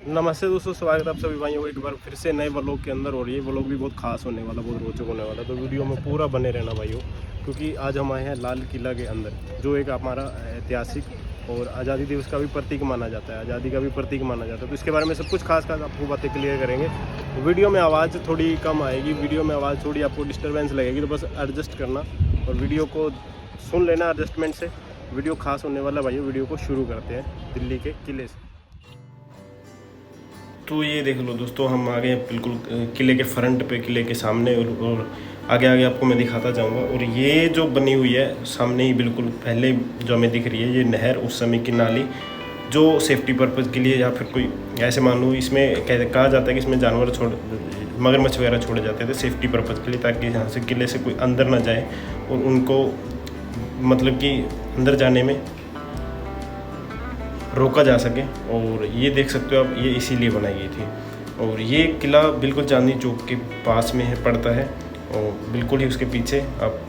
नमस्ते दोस्तों, स्वागत है आप सभी भाइयों को एक बार फिर से नए व्लॉग के अंदर। और ये व्लॉग भी बहुत खास होने वाला, बहुत रोचक होने वाला, तो वीडियो में पूरा बने रहना भाइयों, क्योंकि आज हम आए हैं लाल किला के अंदर, जो एक हमारा ऐतिहासिक और आज़ादी दिवस का भी प्रतीक माना जाता है, आज़ादी का भी प्रतीक माना जाता है। तो इसके बारे में सब कुछ खास आपको बातें क्लियर करेंगे। वीडियो में आवाज़ थोड़ी कम आएगी, वीडियो में आवाज़ थोड़ी आपको डिस्टर्बेंस लगेगी, तो बस एडजस्ट करना और वीडियो को सुन लेना एडजस्टमेंट से। वीडियो खास होने वाला भाइयों, वीडियो को शुरू करते हैं दिल्ली के किले से। तो ये देख लो दोस्तों, हम आ गए बिल्कुल किले के फ्रंट पे, किले के सामने, और आगे आगे आपको मैं दिखाता जाऊंगा। और ये जो बनी हुई है सामने ही बिल्कुल पहले जो हमें दिख रही है, ये नहर उस समय की नाली, जो सेफ्टी पर्पज़ के लिए या फिर कोई ऐसे मान लो, इसमें कहा जाता है कि इसमें जानवर मगरमच्छ वगैरह छोड़े जाते थे सेफ्टी पर्पज़ के लिए, ताकि यहाँ से किले से कोई अंदर ना जाए और उनको मतलब कि अंदर जाने में रोका जा सके। और ये देख सकते हो आप, ये इसीलिए बनाई गई थी। और ये किला बिल्कुल चांदनी चौक के पास में है, पड़ता है, और बिल्कुल ही उसके पीछे आप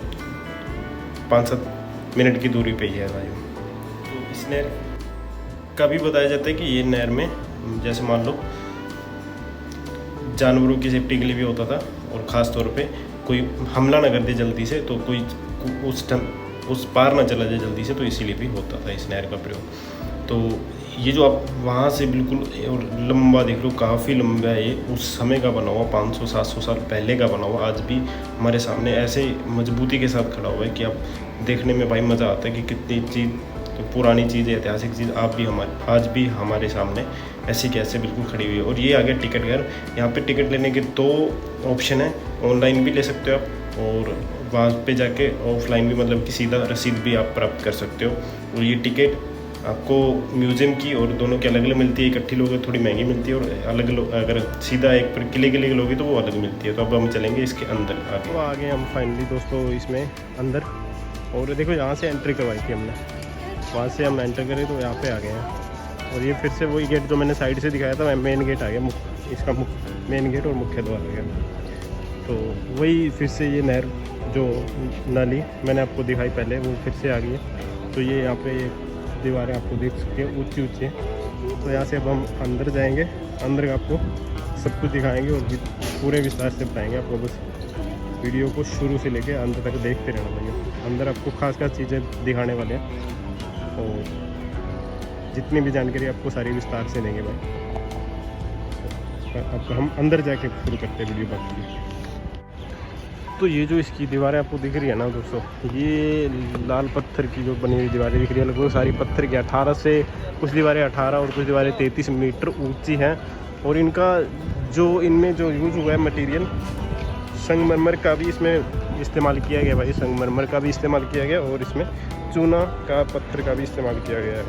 5-7 मिनट की दूरी पे ही है भाई। तो इस नहर का भी बताया जाता है कि ये नहर में जैसे मान लो जानवरों की सेफ्टी के लिए भी होता था, और ख़ास तौर पे कोई हमला ना कर दे जल्दी से, तो कोई उस पार ना चला जाए जल्दी से, तो इसीलिए भी होता था इस नहर का प्रयोग। तो ये जो आप वहाँ से बिल्कुल, और लंबा देख लो, काफ़ी लंबा है ये, उस समय का बना हुआ, 500-700 साल पहले का बना हुआ, आज भी हमारे सामने ऐसे मजबूती के साथ खड़ा हुआ है कि आप देखने में भाई मज़ा आता है कि कितनी चीज़ तो पुरानी चीज़ है, ऐतिहासिक चीज़ आज भी हमारे सामने ऐसी कैसे बिल्कुल खड़ी हुई है। और ये आ गया टिकट घर। यहाँ पे टिकट लेने के 2 ऑप्शन है, ऑनलाइन भी ले सकते हो आप, और वहाँ पे जाके ऑफलाइन भी, मतलब कि सीधा रसीद भी आप प्राप्त कर सकते हो। और ये टिकट आपको म्यूज़ियम की और दोनों की अलग अलग मिलती है। इकट्ठी लोगे थोड़ी महंगी मिलती है, और अलग अलग अगर सीधा एक पर किले के लिए लोगे तो वो अलग मिलती है। तो अब हम चलेंगे इसके अंदर आगे। तो आगे हम फाइनली दोस्तों इसमें अंदर, और देखो यहाँ से एंट्री करवाई थी हमने, वहाँ से हम एंटर करें तो यहाँ पे आ गए हैं। और ये फिर से वही गेट जो मैंने साइड से दिखाया था, मेन गेट आ गया, इसका मेन गेट और मुख्य द्वार आ गया। तो वही फिर से ये नहर जो नाली मैंने आपको दिखाई पहले, वो फिर से आ गई है। तो ये यहाँ पे दीवारें आपको देख सकते हैं, ऊंची ऊंची है। तो यहाँ से अब हम अंदर जाएंगे, अंदर आपको सब कुछ दिखाएंगे और पूरे विस्तार से बताएंगे आपको। बस वीडियो को शुरू से लेके अंत तक देखते रहना भैया। अंदर आपको खास चीज़ें दिखाने वाले हैं, और जितनी भी जानकारी आपको सारी विस्तार से देंगे भाई। अब हम अंदर जाके शुरू करते हैं वीडियो बाकी। तो ये जो इसकी दीवारें आपको दिख रही है ना दोस्तों, ये लाल पत्थर की जो बनी हुई दीवारें दिख रही है, लगभग सारी पत्थर की, 18 से कुछ दीवारें 18 और कुछ दीवारें 33 मीटर ऊंची हैं। और इनका जो इनमें जो यूज़ हुआ है मटेरियल, संगमरमर का भी इसमें इस्तेमाल किया गया भाई, संगमरमर का भी इस्तेमाल किया गया, और इसमें चूना का पत्थर का भी इस्तेमाल किया गया है।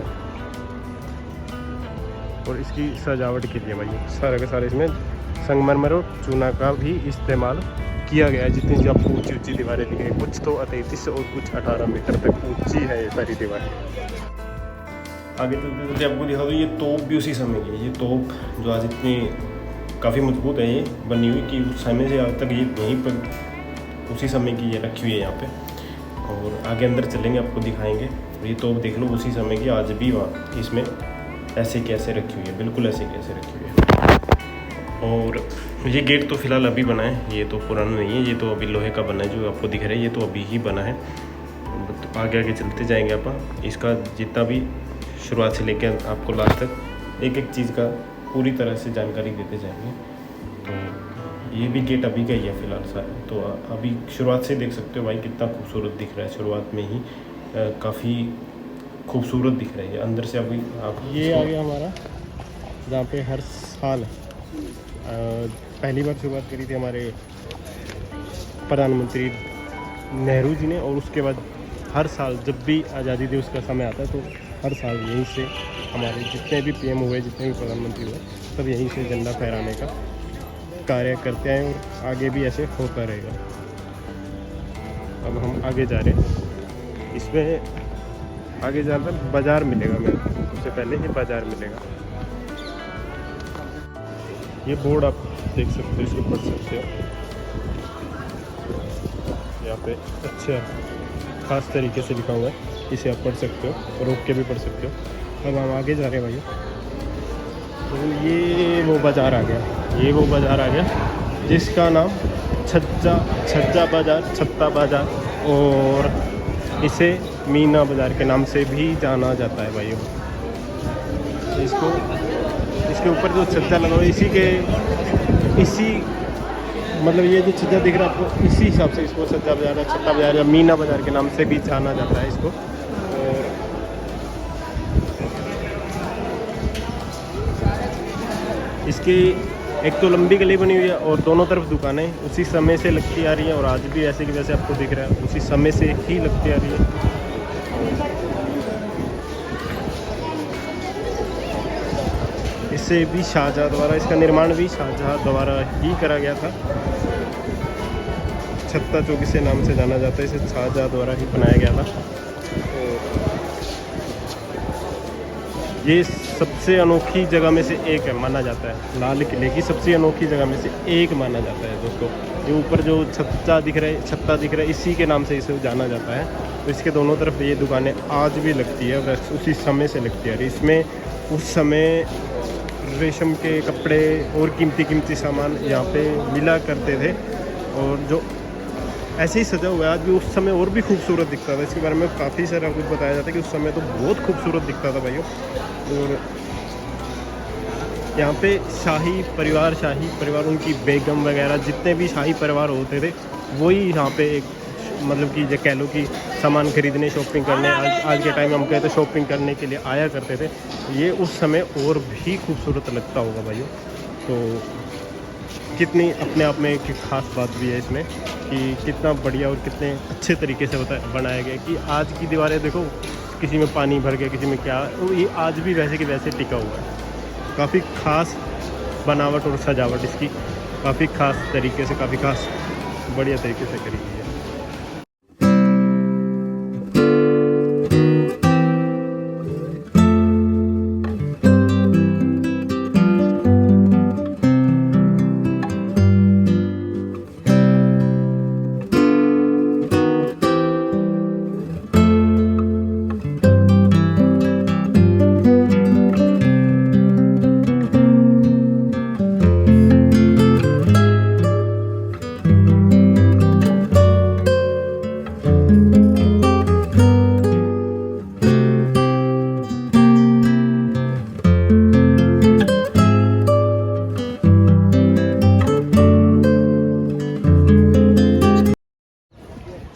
और इसकी सजावट के लिए भाई सारा का सारा इसमें संगमरमर और चूना का भी इस्तेमाल किया गया है। जितनी जो आपको ऊंची ऊंची दीवारें दिख रही, कुछ तो 33 और कुछ 18 मीटर तक ऊंची है ये सारी दीवारें। आगे चलते आपको दिखा दो, ये तोप भी उसी समय की है। ये तोप जो आज इतनी काफ़ी मजबूत है, ये बनी हुई कि उस समय से आज तक ये यहीं पर उसी समय की ये रखी हुई है यहाँ पे। और आगे अंदर चलेंगे, आपको दिखाएंगे। ये तोप देख लो, उसी समय की आज भी वहाँ इसमें ऐसे कैसे रखी हुई है, बिल्कुल ऐसे कैसे रखी हुई है। और ये गेट तो फ़िलहाल अभी बना है, ये तो पुराना नहीं है, ये तो अभी लोहे का बना है जो आपको दिख रहा है, ये तो अभी ही बना है। तो आगे आगे चलते जाएंगे आप, इसका जितना भी शुरुआत से लेकर आपको लास्ट तक एक एक चीज़ का पूरी तरह से जानकारी देते जाएंगे। तो ये भी गेट अभी का ही है फ़िलहाल सारा। तो अभी शुरुआत से देख सकते हो भाई कितना खूबसूरत दिख रहा है, शुरुआत में ही काफ़ी खूबसूरत दिख रहा है। अंदर से अभी आप ये आ गया हमारा, जहाँ पे हर साल पहली बार शुरुआत करी थी हमारे प्रधानमंत्री नेहरू जी ने, और उसके बाद हर साल जब भी आज़ादी दिवस का समय आता है, तो हर साल यहीं से हमारे जितने भी पीएम हुए, जितने भी प्रधानमंत्री हुए, सब यहीं से झंडा फहराने का कार्य करते हैं, और आगे भी ऐसे होता रहेगा। अब हम आगे जा रहे हैं, इसमें आगे जाकर बाज़ार मिलेगा, मेरे सबसे पहले ही बाज़ार मिलेगा। ये बोर्ड आप देख सकते हो, इसको पढ़ सकते हो, यहाँ पे अच्छा ख़ास तरीके से लिखा हुआ है, इसे आप पढ़ सकते हो, रोक के भी पढ़ सकते हो। अब हम आगे जा रहे हैं भाई, तो ये वो बाज़ार आ गया, ये वो बाज़ार आ गया जिसका नाम छज्जा बाज़ार, छत्ता बाज़ार, और इसे मीना बाज़ार के नाम से भी जाना जाता है भाइयों। इसके ऊपर जो छज्जा लगा हुआ है इसी मतलब ये जो छज्जा दिख रहा है आपको, इसी हिसाब से इसको छज्जा बाज़ार, छत्ता बाज़ार या मीना बाज़ार के नाम से भी जाना जाता है इसको। और इसकी एक तो लंबी गली बनी हुई है और दोनों तरफ दुकानें उसी समय से लगती आ रही हैं, और आज भी ऐसे की वैसे आपको दिख रहा है उसी समय से ही लगती आ रही है। इसे भी शाहजहाँ द्वारा, इसका निर्माण भी शाहजहाँ द्वारा ही करा गया था। छत्ता चौक इसे नाम से जाना जाता है, इसे शाहजहाँ द्वारा ही बनाया गया था। ये सबसे अनोखी जगह में से एक है माना जाता है, लाल किले की सबसे अनोखी जगह में से एक माना जाता है दोस्तों। ये ऊपर जो छत्ता दिख रहा है इसी के नाम से इसे जाना जाता है। तो इसके दोनों तरफ ये दुकानें आज भी लगती है, वैसे उसी समय से लगती है। इसमें उस समय रेशम के कपड़े और कीमती सामान यहाँ पे मिला करते थे, और जो ऐसे ही सजा हुआ है आज भी, उस समय और भी खूबसूरत दिखता था। इसके बारे में काफ़ी सारा कुछ बताया जाता है कि उस समय तो बहुत खूबसूरत दिखता था भाइयों। और यहाँ पे शाही परिवार उनकी बेगम वगैरह जितने भी शाही परिवार होते थे वही यहाँ पे एक मतलब कि जो कह लो कि सामान खरीदने, शॉपिंग करने, आज के टाइम हम कहते हैं शॉपिंग करने के लिए आया करते थे। ये उस समय और भी खूबसूरत लगता होगा भाइयों। तो कितनी अपने आप में एक ख़ास बात भी है इसमें कि कितना बढ़िया और कितने अच्छे तरीके से बनाया गया कि आज की दीवारें देखो, किसी में पानी भर गया, किसी में क्या, ये आज भी वैसे कि वैसे टिका हुआ है। काफ़ी ख़ास बनावट और सजावट इसकी काफ़ी ख़ास तरीके से, काफ़ी ख़ास बढ़िया तरीके से करी गई है।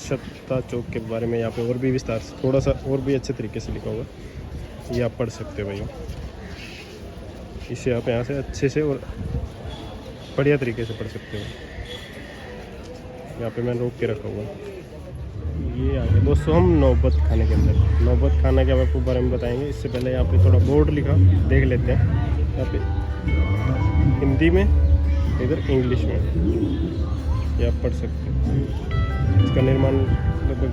छत्ता चौक के बारे में यहाँ पे और भी विस्तार से थोड़ा सा और भी अच्छे तरीके से लिखा होगा, ये आप पढ़ सकते हो भैया। इसे आप यहाँ से अच्छे से और बढ़िया तरीके से पढ़ सकते हो। यहाँ पे मैंने रोक के रखा हुआ। ये आ गया दोस्तों, हम नौबत खाने के अंदर। नौबत खाना के आपको बारे में बताएंगे। इससे पहले यहाँ पे थोड़ा बोर्ड लिखा देख लेते हैं, यहाँ पे हिंदी में, इधर इंग्लिश में, ये आप पढ़ सकते हो। इसका निर्माण लगभग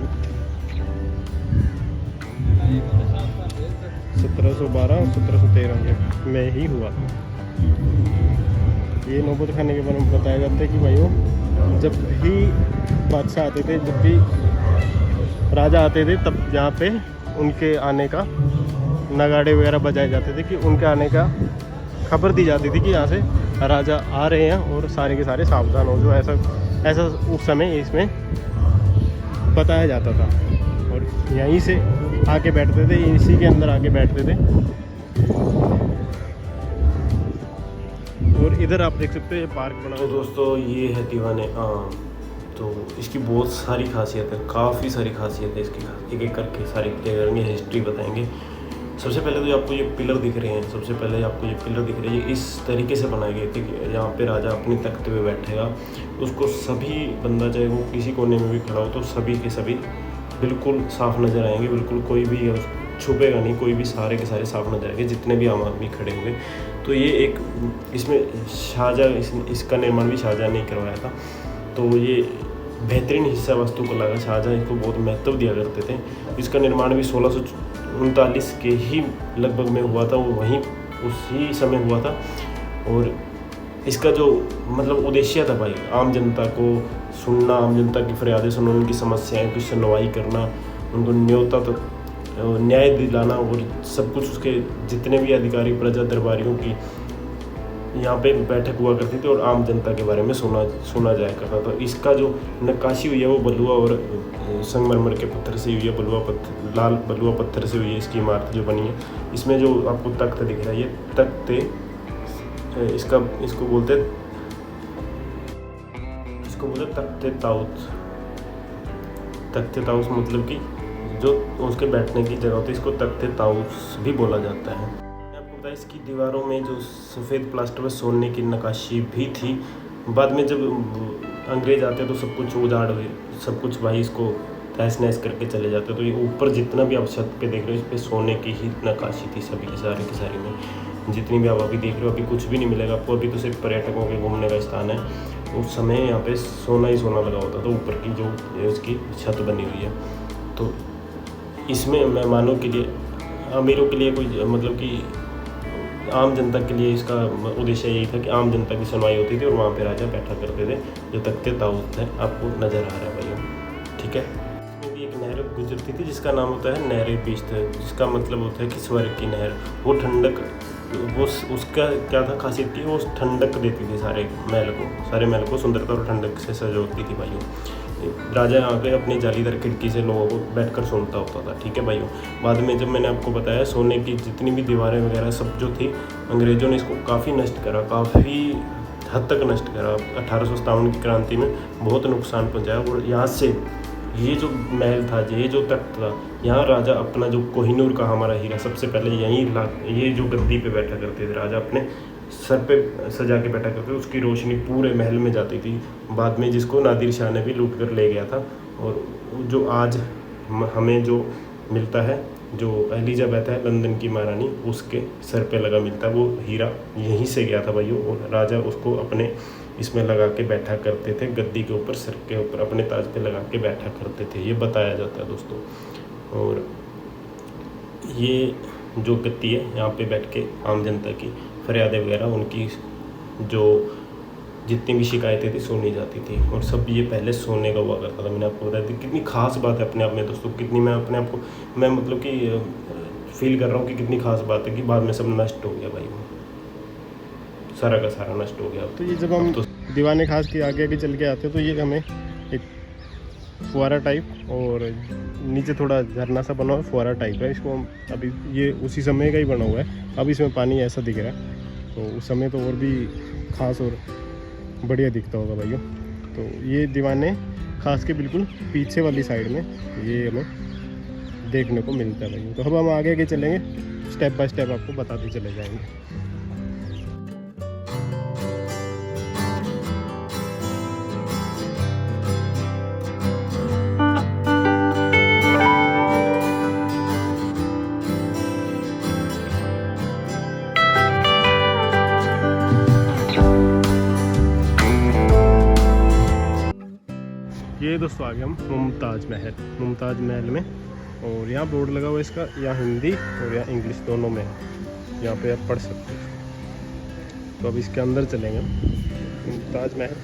1712-1713 में ही हुआ। ये नौबत खाने के बारे में बताया जाता है कि भाइयों, जब भी बादशाह आते थे, जब भी राजा आते थे, तब यहाँ पे उनके आने का नगाड़े वगैरह बजाए जाते थे कि उनके आने का खबर दी जाती थी कि यहाँ से राजा आ रहे हैं और सारे के सारे सावधान हो। जो ऐसा उस समय इसमें बताया जाता था, और यहीं से आके बैठते थे, इसी के अंदर आके बैठते थे। और इधर आप देख सकते हो ये पार्क बना। तो दोस्तों ये है दीवाने आम। तो इसकी बहुत सारी खासियत है, काफ़ी सारी खासियत है इसकी, एक एक करके सारी करेंगे, हिस्ट्री बताएंगे। सबसे पहले तो आपको ये पिलर दिख रहे हैं, सबसे पहले आपको ये पिलर दिख रहे हैं, ये इस तरीके से बनाए गए थे कि यहाँ पे राजा अपनी तख्त पे बैठेगा, उसको सभी बंदा चाहे वो किसी कोने में भी खड़ा हो तो सभी के सभी बिल्कुल साफ नज़र आएंगे, बिल्कुल कोई भी छुपेगा नहीं, कोई भी सारे के सारे साफ नज़र आएंगे जितने भी आम आदमी खड़े हुए। तो ये एक इसमें शाहजहाँ, इसका निर्माण भी शाहजहाँ ने करवाया था। तो ये बेहतरीन हिस्सा वास्तुकला का, शाहजहाँ इसको बहुत महत्व दिया करते थे। इसका निर्माण भी 1639 के ही लगभग में हुआ था, वो वहीं उसी समय हुआ था। और इसका जो मतलब उद्देश्य था भाई, आम जनता को सुनना, आम जनता की फरियादें सुनना, उनकी समस्याएं की सुनवाई करना, उनको न्याय दिलाना, और सब कुछ उसके जितने भी अधिकारी प्रजा दरबारियों की यहाँ पे बैठक हुआ करती थी और आम जनता के बारे में सुना जाया करता था। इसका जो नक्काशी हुई है वो बलुआ और संगमरमर के पत्थर से हुई है, लाल बलुआ पत्थर से हुई है इसकी इमारत जो बनी है। इसमें जो आपको तख्त दिख रहा है, ये तख्त इसको बोलते तख्ते ताऊस। तख्ते ताऊस मतलब कि जो उसके बैठने की जगह होती है, इसको तख्ते ताऊस भी बोला जाता है। आपको पता है इसकी दीवारों में जो सफ़ेद प्लास्टर में सोने की नक्काशी भी थी। बाद में जब अंग्रेज आते तो सब कुछ उजाड़ हुए, सब कुछ भाई इसको तहस नहस करके चले जाते। तो ये ऊपर जितना भी आप छत पे देख रहे हो, इस पर सोने की ही नक्काशी थी सभी की सारी में। जितनी भी आप अभी देख रहे हो, अभी कुछ भी नहीं मिलेगा आपको, अभी तो सिर्फ पर्यटकों के घूमने का स्थान है। उस समय यहाँ पे सोना ही सोना लगा होता था ऊपर की जो इसकी छत बनी हुई है। तो इसमें मेहमानों के लिए, अमीरों के लिए कोई मतलब कि आम जनता के लिए इसका उद्देश्य यही था कि आम जनता की सुनवाई होती थी और वहाँ पे राजा बैठा करते थे। जो तख्ते ताऊस है आपको नज़र आ रहा है भाइयों, ठीक है। इसमें भी एक नहर गुजरती थी जिसका नाम होता है नहर बिश्त, जिसका मतलब होता है कि स्वर्ग की नहर। वो ठंडक, वो उसका क्या था खासियत की, वो ठंडक देती थी सारे महल को सुंदरता और ठंडक से सजोती थी भाइयों। राजा यहाँ पे अपनी जालीदार खिड़की से लोगों को बैठकर सुनता होता था, ठीक है भाइयों। बाद में जब मैंने आपको बताया सोने की जितनी भी दीवारें वगैरह सब जो थी, अंग्रेज़ों ने इसको काफ़ी नष्ट करा, काफ़ी हद तक नष्ट करा। 1857 की क्रांति में बहुत नुकसान पहुँचाया। और यहाँ से ये जो महल था, ये जो तख्त था, यहाँ राजा अपना जो कोहिनूर का हमारा हीरा सबसे पहले ये जो गद्दी पे बैठा करते थे राजा, अपने सर पे सजा के बैठा करते थे, उसकी रोशनी पूरे महल में जाती थी। बाद में जिसको नादिर शाह ने भी लूट कर ले गया था। और जो आज हमें जो मिलता है, जो एलिजाबेथ है लंदन की महारानी, उसके सर पे लगा मिलता है, वो हीरा यहीं से गया था भाइयों। और राजा उसको अपने इसमें लगा के बैठा करते थे, गद्दी के ऊपर, सर के ऊपर अपने ताज पे लगा के बैठा करते थे, ये बताया जाता है दोस्तों। और ये जो गद्दी है, यहाँ पे बैठ के आम जनता की फरियादें वगैरह, उनकी जो जितनी भी शिकायतें थी सुनी जाती थी। और सब ये पहले सोने का हुआ करता था। मैंने आपको बताया थी कितनी खास बात है अपने आप में दोस्तों, कितनी मैं अपने आप को मैं मतलब कि फील कर रहा हूँ कि कितनी खास बात है कि बाद में सब नष्ट हो गया भाई, सारा का सारा नष्ट हो गया। तो ये जब हम दीवाने खास के आगे चल के आते हैं तो ये हमें एक फुहारा टाइप और नीचे थोड़ा झरना सा बना हुआ फुहारा टाइप है। इसको हम अभी ये उसी समय का ही बना हुआ है, अब इसमें पानी ऐसा दिख रहा है। तो उस समय तो और भी ख़ास और बढ़िया दिखता होगा भाइयों। तो ये दीवाने खास के बिल्कुल पीछे वाली साइड में ये हमें देखने को मिलता है भाइयों। तो अब हम आगे चलेंगे, स्टेप बाय स्टेप आपको बताते चले जाएंगे। ये दोस्तों आ गए हम मुमताज़ महल में। और यहाँ बोर्ड लगा हुआ है इसका, यहाँ हिंदी और यहाँ इंग्लिश दोनों में है, यहाँ पे आप पढ़ सकते हो। तो अब इसके अंदर चलेंगे हम। मुमताज़ महल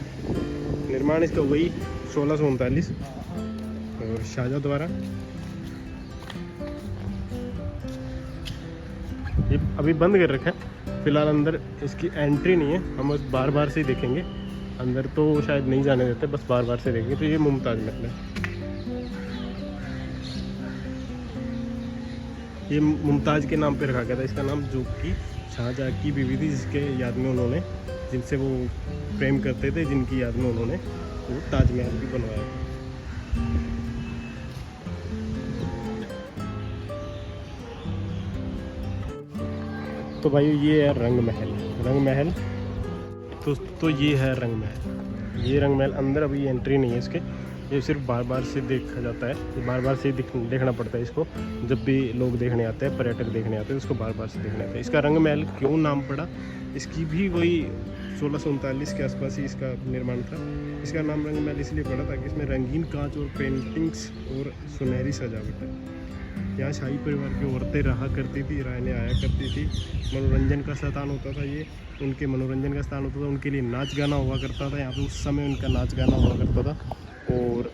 निर्माण इसका वही 1639 और शाहजहाँ द्वारा। ये अभी बंद कर रखा है फिलहाल, अंदर इसकी एंट्री नहीं है, हम बस बार बार से ही देखेंगे। अंदर तो शायद नहीं जाने देते, बस बार बार से देखेंगे। तो ये मुमताज़ महल है, ये मुमताज़ के नाम पे रखा गया था इसका नाम, जो कि शाहजहाँ की बीवी थी, जिसके याद में उन्होंने, जिनसे वो प्रेम करते थे, जिनकी याद में उन्होंने वो ताजमहल भी बनवाया। तो भाई ये है रंग महल। तो ये है रंग महल। ये रंग महल अंदर अभी एंट्री नहीं है इसके, ये सिर्फ बार बार से देखा जाता है, बार बार से देखना पड़ता है इसको। जब भी लोग देखने आते हैं, पर्यटक देखने आते हैं, उसको बार बार से देखने आते हैं। इसका रंग महल क्यों नाम पड़ा, इसकी भी वही 1639 के आसपास ही इसका निर्माण था। इसका नाम रंग महल इसलिए पड़ा ताकि इसमें रंगीन कांच और पेंटिंग्स और सुनहरी सजावट है। यहाँ शाही परिवार की औरतें रहा करती थी, रहने आया करती थी। मनोरंजन का स्थान होता था ये, उनके मनोरंजन का स्थान होता था, उनके लिए नाच गाना हुआ करता था। यहाँ पे उस समय उनका नाच गाना हुआ करता था। और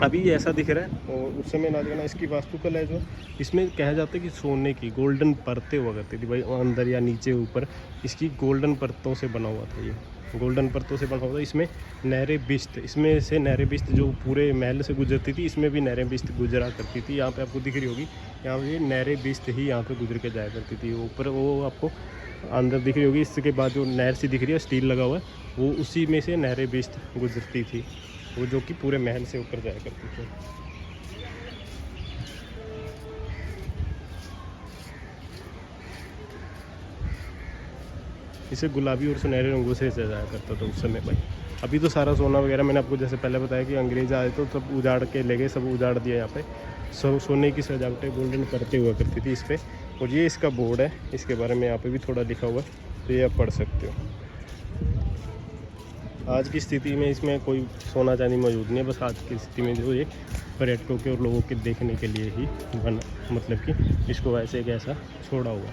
अभी ऐसा दिख रहा है और उस समय ना देखना इसकी वास्तुकला है जो इसमें कहा जाता है कि सोने की गोल्डन परतें हुआ करती थी भाई, अंदर या नीचे ऊपर इसकी गोल्डन परतों से बना हुआ था, ये गोल्डन परतों से बना हुआ था। इसमें नहरें बिस्त, इसमें से नहरें बिस्त जो पूरे महल से गुजरती थी, इसमें भी नहरें बिस्त गुजरा करती थी। यहाँ पे आपको दिख रही होगी, यहाँ पे नहरें बिस्त ही यहाँ पे गुजर के जाया करती थी। ऊपर वो आपको अंदर दिख रही होगी, इसके बाद जो नहर सी दिख रही है स्टील लगा हुआ है, वो उसी में से नहरें बिस्त गुजरती थी, वो जो कि पूरे महल से ऊपर जाया करती थी। इसे गुलाबी और सुनहरे रंगों से सजाया करता था उस समय भाई। अभी तो सारा सोना वगैरह मैंने आपको जैसे पहले बताया कि अंग्रेज आए तो सब उजाड़ के ले गए, सब उजाड़ दिया। यहाँ पे सब सोने की सजावटें गोल्डन परतें हुआ करती थी इस पर। और ये इसका बोर्ड है, इसके बारे में यहाँ पे भी थोड़ा लिखा हुआ है, तो ये आप पढ़ सकते हो। आज की स्थिति में इसमें कोई सोना चांदी मौजूद नहीं है, बस आज की स्थिति में जो ये पर्यटकों के और लोगों के देखने के लिए ही बना, मतलब कि इसको वैसे एक ऐसा छोड़ा हुआ।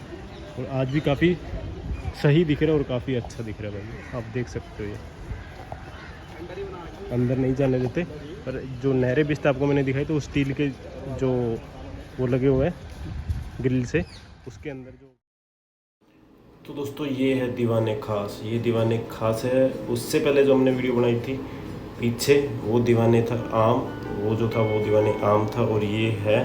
और आज भी काफ़ी सही दिख रहा है और काफ़ी अच्छा दिख रहा है भाई, आप देख सकते हो। ये अंदर नहीं जाने देते, पर जो नहरें बिस्त आपको मैंने दिखाई तो स्टील के जो वो लगे हुए हैं ग्रिल से, उसके अंदर जो। तो दोस्तों ये है दीवाने खास, ये दीवाने खास है। उससे पहले जो हमने वीडियो बनाई थी पीछे, वो दीवाने था आम, वो जो था वो दीवाने आम था। और ये है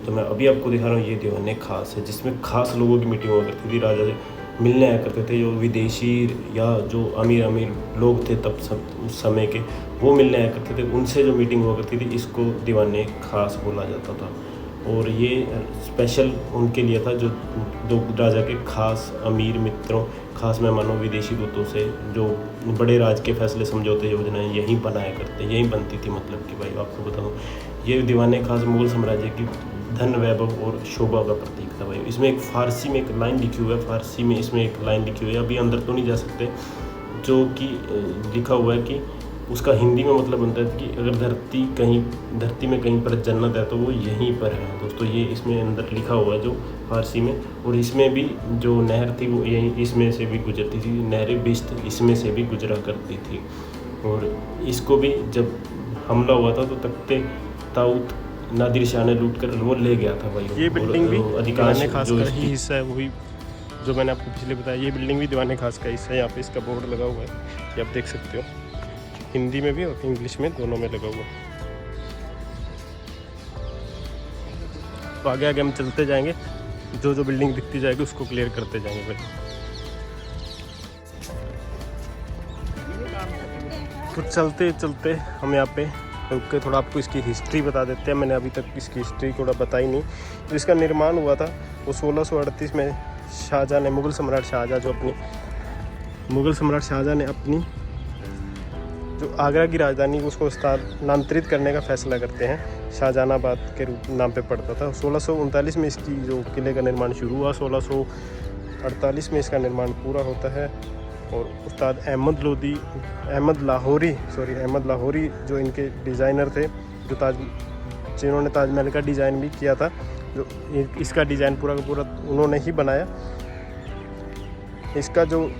जो मैं अभी आपको दिखा रहा हूँ, ये दीवाने खास है, जिसमें खास लोगों की मीटिंग हुआ करती थी। राजा से मिलने आया करते थे, जो विदेशी या जो अमीर अमीर लोग थे तब सब उस समय के, वो मिलने आया करते थे, उनसे जो मीटिंग हुआ करती थी, इसको दीवाने खास बोला जाता था। और ये स्पेशल उनके लिए था जो दो राजा के खास अमीर मित्रों, खास मेहमानों, विदेशी दूतों से, जो बड़े राज के फैसले समझौते योजनाएं यहीं बनाया करते, यहीं बनती थी। मतलब कि भाई आपको बता दूँ, ये दीवाने खास मुगल साम्राज्य की धन, वैभव और शोभा का प्रतीक था भाई। इसमें एक फ़ारसी में एक लाइन लिखी हुई है, फ़ारसी में इसमें एक लाइन लिखी हुई है, अभी अंदर तो नहीं जा सकते, जो कि लिखा हुआ है कि उसका हिंदी में मतलब बनता है कि अगर धरती में कहीं पर जन्नत है तो वो यहीं पर है। दोस्तों ये इसमें अंदर लिखा हुआ है जो फारसी में। और इसमें भी जो नहर थी वो यहीं इसमें से भी गुजरती थी, नहरें बिस्त इसमें से भी गुजरा करती थी। और इसको भी जब हमला हुआ था तो तख्ते ताऊत नादिर शाह ने लूट कर वो ले गया था भाई। ये बिल्डिंग भी अधिकांश खास जो का ही हिस्सा है, वही जो मैंने आपको पिछले बताया। ये बिल्डिंग भी दीवाने खास का हिस्सा है, यहाँ पे इसका बोर्ड लगा हुआ है, ये आप देख सकते हो, हिंदी में भी और इंग्लिश में दोनों में लगा हुआ। तो आगे आगे हम चलते जाएंगे, जो जो बिल्डिंग दिखती जाएगी उसको क्लियर करते जाएंगे भाई। तो चलते चलते हम यहाँ पे रुक के थोड़ा आपको इसकी हिस्ट्री बता देते हैं। मैंने अभी तक इसकी हिस्ट्री थोड़ा बताई नहीं। तो इसका निर्माण हुआ था वो 1638 में शाहजहाँ ने, मुग़ल सम्राट शाहजहाँ ने अपनी जो आगरा की राजधानी उसको स्थानांतरित करने का फैसला करते हैं। शाहजहानाबाद के रूप नाम पे पड़ता था। 1639 में इसकी जो किले का निर्माण शुरू हुआ, 1648 में इसका निर्माण पूरा होता है। और उस्ताद अहमद लाहौरी जो इनके डिज़ाइनर थे, जिन्होंने ताजमहल का डिज़ाइन भी किया था, जो इसका डिज़ाइन पूरा का पूरा उन्होंने ही बनाया। इसका जो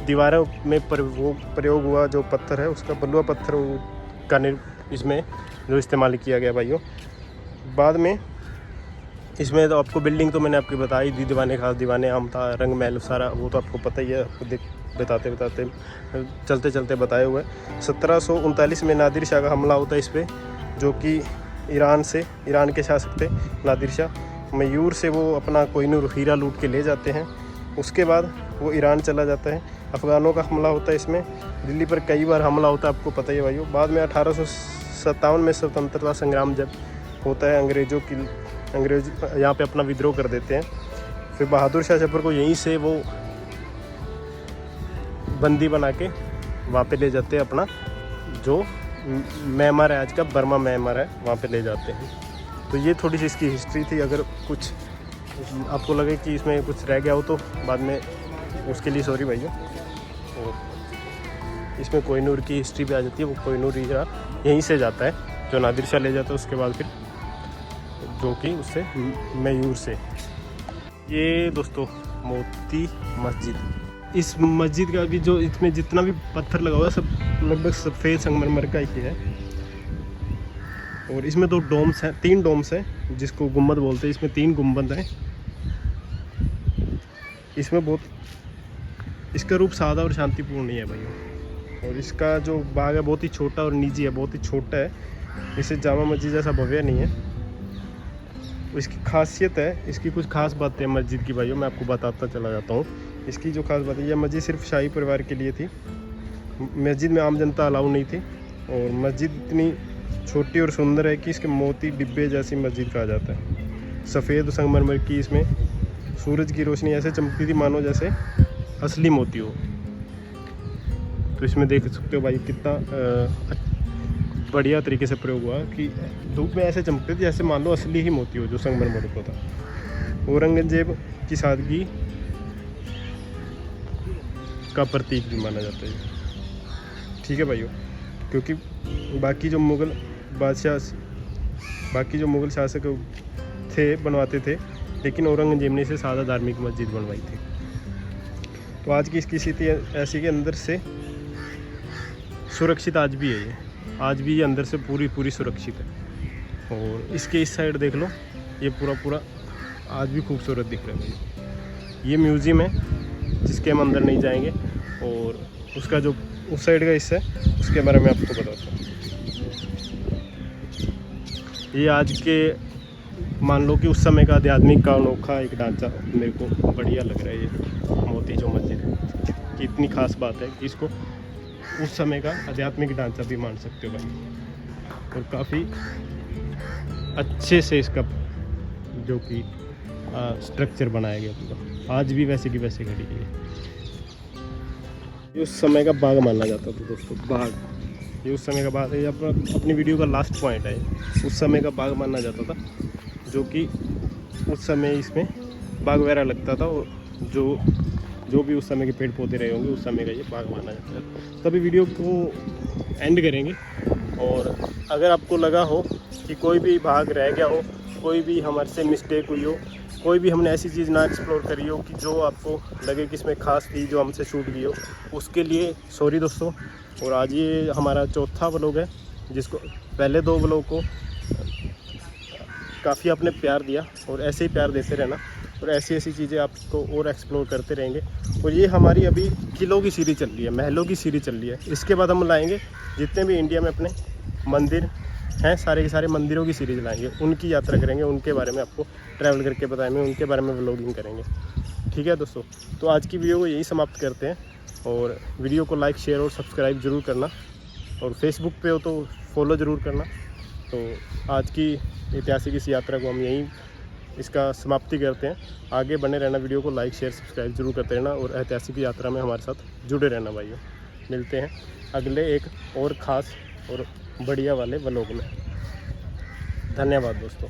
दीवारों में प्रयोग हुआ जो पत्थर है, उसका बलुआ पत्थर का इसमें जो इस्तेमाल किया गया भाइयों। बाद में इसमें तो आपको बिल्डिंग तो मैंने आपकी बताई दी, दीवाने खास, दीवाने आम था, रंग महल, सारा वो तो आपको पता ही है, आपको बताते चलते चलते बताए हुए। 1739 में नादिर शाह का हमला होता है इस पर, जो कि ईरान के शासक थे नादिर शाह। मयूर से वो अपना कोहिनूर हीरा लूट के ले जाते हैं। उसके बाद वो ईरान चला जाता है। अफ़गानों का हमला होता है इसमें। दिल्ली पर कई बार हमला होता है, आपको पता ही है भाइयों। बाद में 1857 में स्वतंत्रता संग्राम जब होता है, अंग्रेज यहाँ पे अपना विद्रोह कर देते हैं। फिर बहादुर शाह जफर को यहीं से वो बंदी बना के वहाँ पे ले जाते हैं, अपना जो म्यांमार है, आज का बर्मा म्यांमार है, वहाँ पे ले जाते हैं। तो ये थोड़ी सी इसकी हिस्ट्री थी। अगर कुछ आपको लगे कि इसमें कुछ रह गया हो तो बाद में उसके लिए सॉरी भैया। और इसमें कोहिनूर की हिस्ट्री भी आ जाती है। वो कोहिनूर हीरा यहीं से जाता है, जो नादिर शाह ले जाता है, उसके बाद फिर जो कि उससे मयूर से। ये दोस्तों मोती मस्जिद, इस मस्जिद का भी जो इसमें जितना भी पत्थर लगा हुआ है सब लगभग सफ़ेद संगमरमर का ही है। और इसमें 2 डोम्स हैं, 3 डोम्स हैं जिसको गुम्बद बोलते हैं। इसमें 3 गुम्बद हैं। इसमें बहुत, इसका रूप सादा और शांतिपूर्ण ही है भाई। और इसका जो बाग है बहुत ही छोटा और निजी है, बहुत ही छोटा है। इसे जामा मस्जिद जैसा भव्य नहीं है। इसकी खासियत है, इसकी कुछ खास बातें हैं मस्जिद की भाइयों, मैं आपको बताता चला जाता हूँ। इसकी जो खास बात है, यह मस्जिद सिर्फ शाही परिवार के लिए थी। मस्जिद में आम जनता अलाउ नहीं थी। और मस्जिद इतनी छोटी और सुंदर है कि इसके मोती डिब्बे जैसी मस्जिद कहा जाता है। सफ़ेद संगमरमर की इसमें सूरज की रोशनी ऐसे चमकती थी मानो जैसे असली मोती हो। तो इसमें देख सकते हो भाई कितना बढ़िया तरीके से प्रयोग हुआ कि धूप में ऐसे चमकते थे जैसे मान लो असली ही मोती हो, जो संगमरमर को था। औरंगजेब की सादगी का प्रतीक भी माना जाता है, ठीक है भाइयों। क्योंकि बाकी जो मुग़ल शासक थे बनवाते थे, लेकिन औरंगजेब ने इसे सादा धार्मिक मस्जिद बनवाई थी। तो आज की इसकी स्थिति ऐसी कि अंदर से सुरक्षित आज भी है ये, आज भी ये अंदर से पूरी सुरक्षित है। और इसके इस साइड देख लो, ये पूरा आज भी खूबसूरत दिख रहा है भाई। ये म्यूज़ियम है जिसके हम अंदर नहीं जाएंगे। और उसका जो उस साइड का हिस्सा है उसके बारे में आपको बताता हूँ। ये आज के मान लो कि उस समय का आध्यात्मिक का अनोखा एक ढांचा मेरे को बढ़िया लग रहा है। ये मोती जो मस्जिद है कि इतनी खास बात है कि इसको उस समय का आध्यात्मिक ढांचा भी मान सकते हो भाई। और काफ़ी अच्छे से इसका जो कि स्ट्रक्चर बनाया गया पूरा, आज भी वैसे की वैसे खड़ी है। ये उस समय का बाग माना जाता था दोस्तों, बाग। ये उस समय का बाग है, अपनी वीडियो का लास्ट पॉइंट है। उस समय का बाग माना जाता था, जो कि उस समय इसमें बाग वगैरह लगता था। और जो भी उस समय के पेड़ पौधे रहे होंगे, उस समय का ये बाग माना जाता है। तभी वीडियो को एंड करेंगे। और अगर आपको लगा हो कि कोई भी भाग रह गया हो, कोई भी हमारे से मिस्टेक हुई हो, कोई भी हमने ऐसी चीज़ ना एक्सप्लोर करी हो कि जो आपको लगे कि इसमें खास थी, जो हमसे छूट गई हो, उसके लिए सॉरी दोस्तों। और आज ये हमारा चौथा व्लॉग है, जिसको पहले 2 व्लॉग को काफ़ी आपने प्यार दिया, और ऐसे ही प्यार देते रहना। और ऐसी चीज़ें आपको और एक्सप्लोर करते रहेंगे। और ये हमारी अभी किलों की सीरीज़ चल रही है, महलों की सीरीज़ चल रही है। इसके बाद हम लाएंगे जितने भी इंडिया में अपने मंदिर हैं, सारे के सारे मंदिरों की सीरीज़ लाएंगे, उनकी यात्रा करेंगे, उनके बारे में आपको ट्रैवल करके बताएंगे, उनके बारे में व्लॉगिंग करेंगे, ठीक है दोस्तों। तो आज की वीडियो को यही समाप्त करते हैं। और वीडियो को लाइक, शेयर और सब्सक्राइब ज़रूर करना। और फेसबुक पे हो तो फॉलो ज़रूर करना। तो आज की ऐतिहासिक इस यात्रा को हम यहीं इसका समाप्ति करते हैं। आगे बने रहना, वीडियो को लाइक, शेयर, सब्सक्राइब जरूर करते रहना। और ऐतिहासिक यात्रा में हमारे साथ जुड़े रहना भाइयों। मिलते हैं अगले एक और ख़ास और बढ़िया वाले व्लॉग में। धन्यवाद दोस्तों।